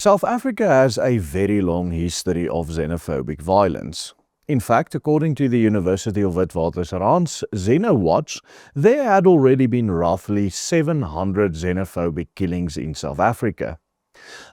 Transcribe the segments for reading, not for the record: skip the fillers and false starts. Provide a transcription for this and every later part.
South Africa has a very long history of xenophobic violence. In fact, according to the University of Witwatersrand's XenoWatch, there had already been roughly 700 xenophobic killings in South Africa.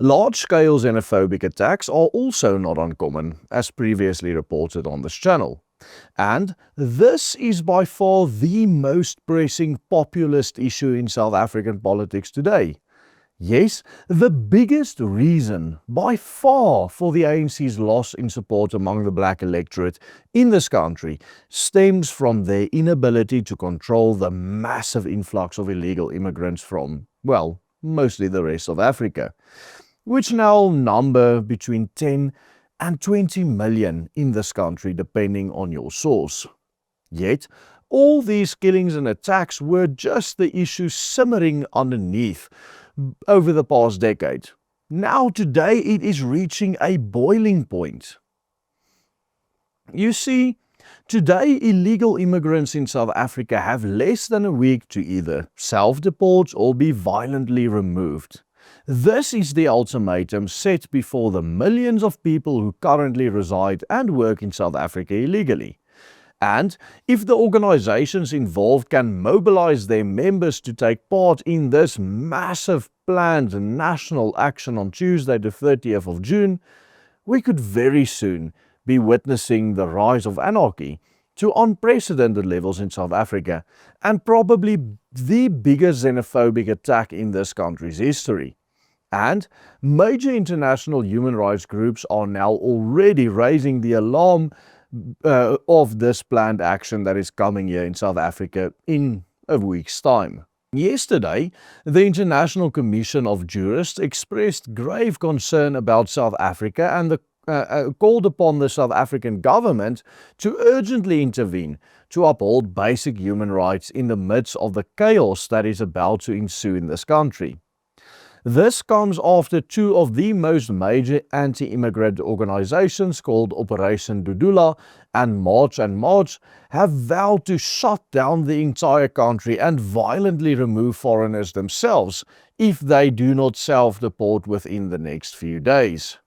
Large-scale xenophobic attacks are also not uncommon, as previously reported on this channel. And this is by far the most pressing populist issue in South African politics today. Yes, the biggest reason by far for the ANC's loss in support among the black electorate in this country stems from their inability to control the massive influx of illegal immigrants from, well, mostly the rest of Africa, which now number between 10 and 20 million in this country depending on your source. Yet, all these killings and attacks were just the issue simmering underneath over the past decade. Now today it is reaching a boiling point. You see, today illegal immigrants in South Africa have less than a week to either self-deport or be violently removed. This is the ultimatum set before the millions of people who currently reside and work in South Africa illegally. And if the organizations involved can mobilize their members to take part in this massive planned national action on Tuesday the 30th of June, we could very soon be witnessing the rise of anarchy to unprecedented levels in South Africa and probably the biggest xenophobic attack in this country's history. And major international human rights groups are now already raising the alarm of this planned action that is coming here in South Africa in a week's time. Yesterday, the International Commission of Jurists expressed grave concern about South Africa and called upon the South African government to urgently intervene to uphold basic human rights in the midst of the chaos that is about to ensue in this country. This comes after two of the most major anti-immigrant organizations called Operation Dudula and March have vowed to shut down the entire country and violently remove foreigners themselves if they do not self-deport within the next few days.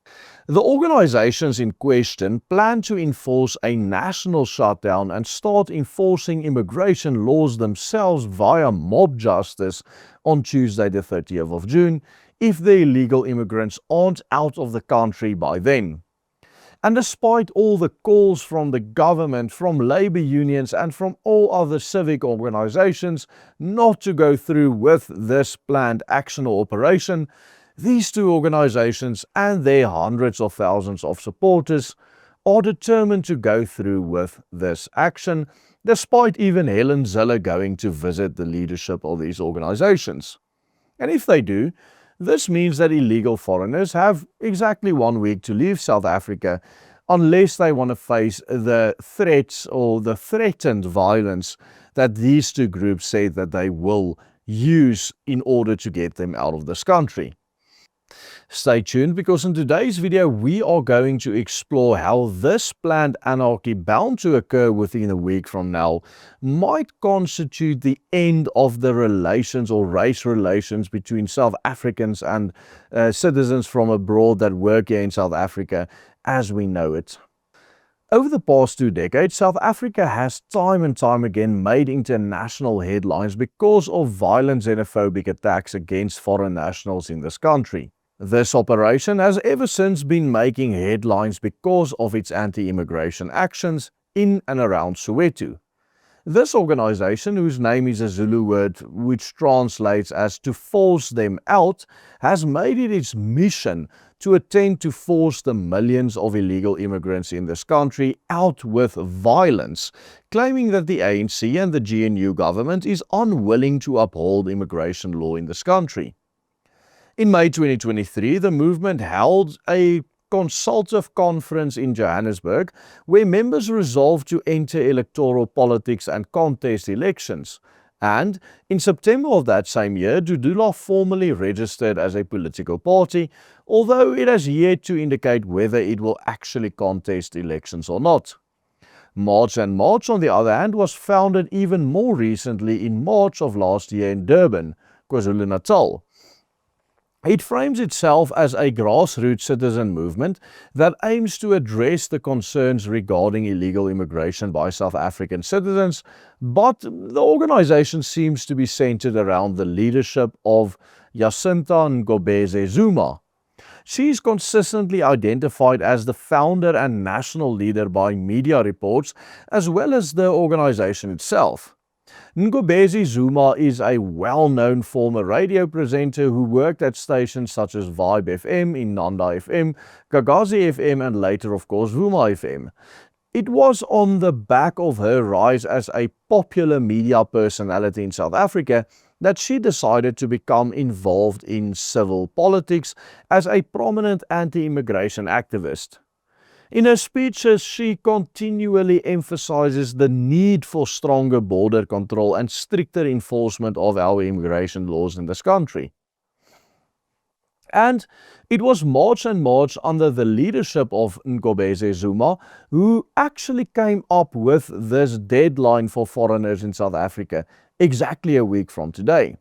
The organizations in question plan to enforce a national shutdown and start enforcing immigration laws themselves via mob justice on Tuesday the 30th of June if the illegal immigrants aren't out of the country by then. And despite all the calls from the government, from labor unions and from all other civic organizations not to go through with this planned action or operation, these two organizations and their hundreds of thousands of supporters are determined to go through with this action, despite even Helen Zille going to visit the leadership of these organizations. And if they do, this means that illegal foreigners have exactly 1 week to leave South Africa unless they want to face the threats or the threatened violence that these two groups say that they will use in order to get them out of this country. Stay tuned, because in today's video we are going to explore how this planned anarchy bound to occur within a week from now might constitute the end of the relations or race relations between South Africans and citizens from abroad that work here in South Africa as we know it. Over the past 2 decades, South Africa has time and time again made international headlines because of violent xenophobic attacks against foreign nationals in this country. This operation has ever since been making headlines because of its anti-immigration actions in and around Soweto. This organization, whose name is a Zulu word which translates as to force them out, has made it its mission to attempt to force the millions of illegal immigrants in this country out with violence, claiming that the ANC and the GNU government is unwilling to uphold immigration law in this country. In May 2023, the movement held a consultative conference in Johannesburg where members resolved to enter electoral politics and contest elections. And in September of that same year, Dudula formally registered as a political party, although it has yet to indicate whether it will actually contest elections or not. March, on the other hand, was founded even more recently in March of last year in Durban, KwaZulu-Natal. It frames itself as a grassroots citizen movement that aims to address the concerns regarding illegal immigration by South African citizens, but the organization seems to be centered around the leadership of Jacinta Ngobese Zuma. She is consistently identified as the founder and national leader by media reports, as well as the organization itself. Ngobese Zuma is a well-known former radio presenter who worked at stations such as Vibe FM, Inanda FM, Gagazi FM, and later, of course, Vuma FM. It was on the back of her rise as a popular media personality in South Africa that she decided to become involved in civil politics as a prominent anti-immigration activist. In her speeches, she continually emphasizes the need for stronger border control and stricter enforcement of our immigration laws in this country. And it was March and March under the leadership of Ngobese Zuma who actually came up with this deadline for foreigners in South Africa, exactly a week from today.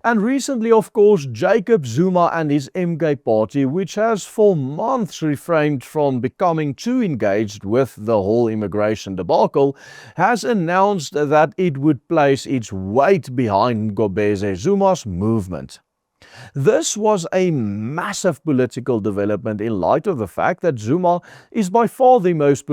And recently, of course, Jacob Zuma and his MK party, which has for months refrained from becoming too engaged with the whole immigration debacle, has announced that it would place its weight behind Ngobese Zuma's movement. This was a massive political development in light of the fact that Zuma is by far the most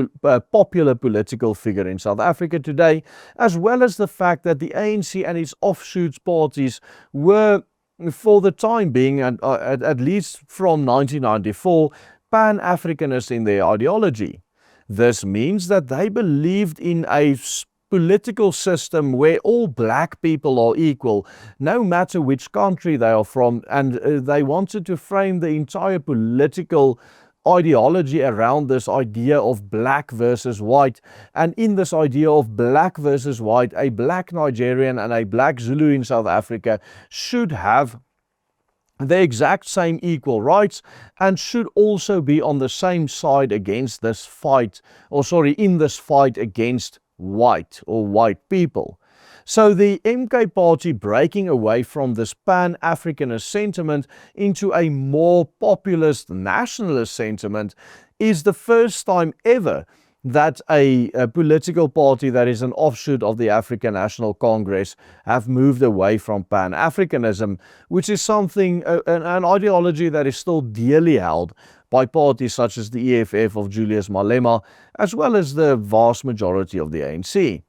popular political figure in South Africa today, as well as the fact that the ANC and its offshoot parties were, for the time being, at least from 1994, Pan-Africanist in their ideology. This means that they believed in a political system where all black people are equal, no matter which country they are from, and they wanted to frame the entire political ideology around this idea of black versus white. And in this idea of black versus white, a black Nigerian and a black Zulu in South Africa should have the exact same equal rights and should also be on the same side against this fight, in this fight against white or white people. So the MK party breaking away from this Pan-Africanist sentiment into a more populist nationalist sentiment is the first time ever that a political party that is an offshoot of the African National Congress have moved away from Pan-Africanism, which is something, an ideology that is still dearly held by parties such as the EFF of Julius Malema, as well as the vast majority of the ANC.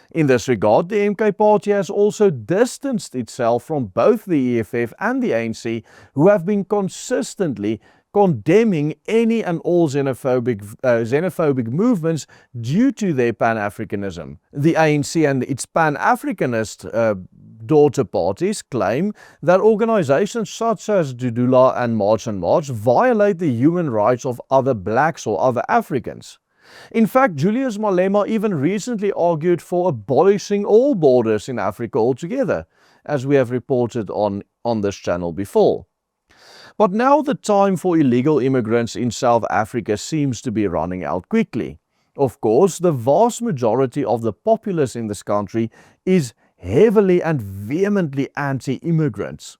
In this regard, the MK party has also distanced itself from both the EFF and the ANC, who have been consistently condemning any and all xenophobic movements due to their Pan-Africanism. The ANC and its Pan-Africanist daughter parties claim that organizations such as Dudula and March violate the human rights of other blacks or other Africans. In fact, Julius Malema even recently argued for abolishing all borders in Africa altogether, as we have reported on this channel before. But now the time for illegal immigrants in South Africa seems to be running out quickly. Of course, the vast majority of the populace in this country is heavily and vehemently anti-immigrants.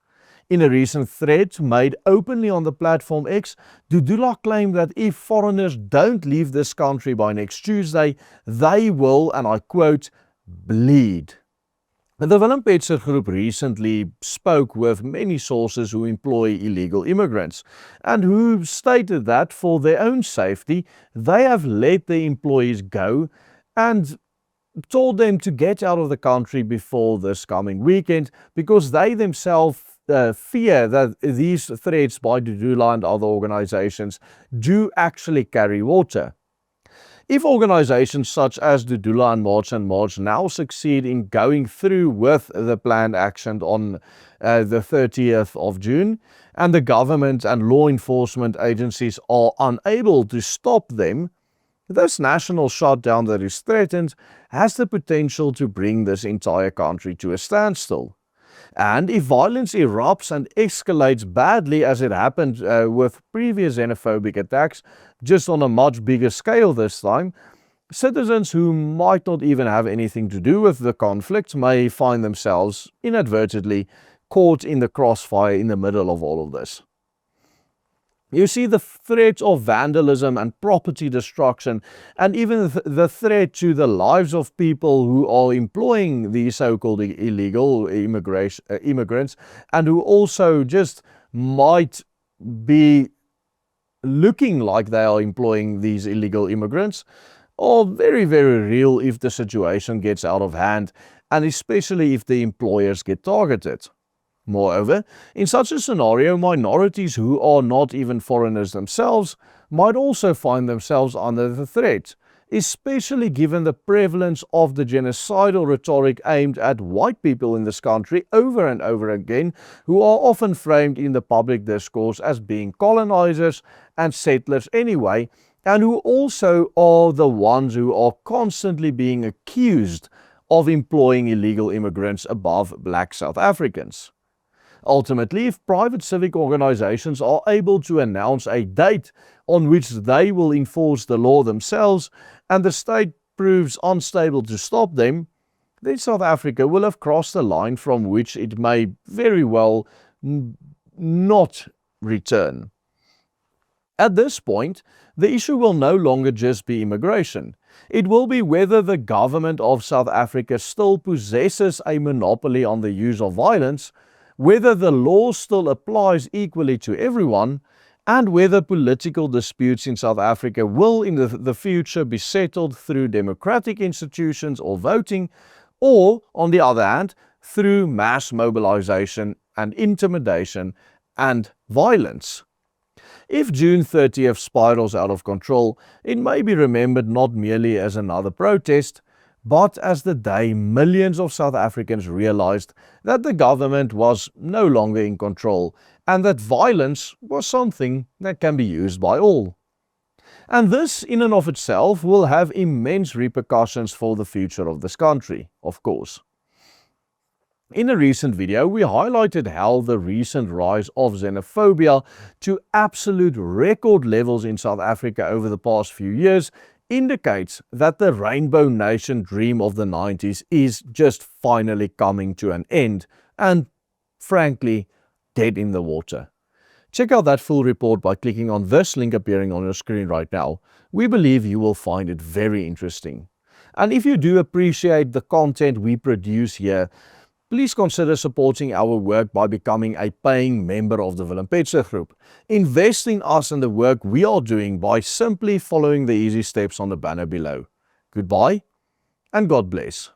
In a recent thread made openly on the platform X, Dudula claimed that if foreigners don't leave this country by next Tuesday, they will, and I quote, bleed. The Willem Petzer Group recently spoke with many sources who employ illegal immigrants and who stated that for their own safety, they have let the employees go and told them to get out of the country before this coming weekend because they themselves fear that these threats by Dudula and other organizations do actually carry water. If organizations such as Dudula and March now succeed in going through with the planned action on the 30th of June, and the government and law enforcement agencies are unable to stop them, this national shutdown that is threatened has the potential to bring this entire country to a standstill. And if violence erupts and escalates badly as it happened with previous xenophobic attacks, just on a much bigger scale this time, citizens who might not even have anything to do with the conflict may find themselves inadvertently caught in the crossfire in the middle of all of this. You see the threat of vandalism and property destruction, and even the threat to the lives of people who are employing these so-called illegal immigrants, and who also just might be looking like they are employing these illegal immigrants, are very, very real if the situation gets out of hand, and especially if the employers get targeted. Moreover, in such a scenario, minorities who are not even foreigners themselves might also find themselves under the threat, especially given the prevalence of the genocidal rhetoric aimed at white people in this country over and over again, who are often framed in the public discourse as being colonizers and settlers anyway, and who also are the ones who are constantly being accused of employing illegal immigrants above black South Africans. Ultimately, if private civic organizations are able to announce a date on which they will enforce the law themselves, and the state proves unstable to stop them, then South Africa will have crossed a line from which it may very well not return. At this point, the issue will no longer just be immigration. It will be whether the government of South Africa still possesses a monopoly on the use of violence, whether the law still applies equally to everyone, and whether political disputes in South Africa will in the future be settled through democratic institutions or voting, or, on the other hand, through mass mobilization and intimidation and violence. If June 30th spirals out of control, it may be remembered not merely as another protest, but as the day millions of South Africans realized that the government was no longer in control and that violence was something that can be used by all. And this in and of itself will have immense repercussions for the future of this country, of course. In a recent video, we highlighted how the recent rise of xenophobia to absolute record levels in South Africa over the past few years indicates that the Rainbow Nation dream of the 90s is just finally coming to an end and, frankly, dead in the water. Check out that full report by clicking on this link appearing on your screen right now. We believe you will find it very interesting. And if you do appreciate the content we produce here, please consider supporting our work by becoming a paying member of the Willem Petzer Group. Invest in us and the work we are doing by simply following the easy steps on the banner below. Goodbye and God bless.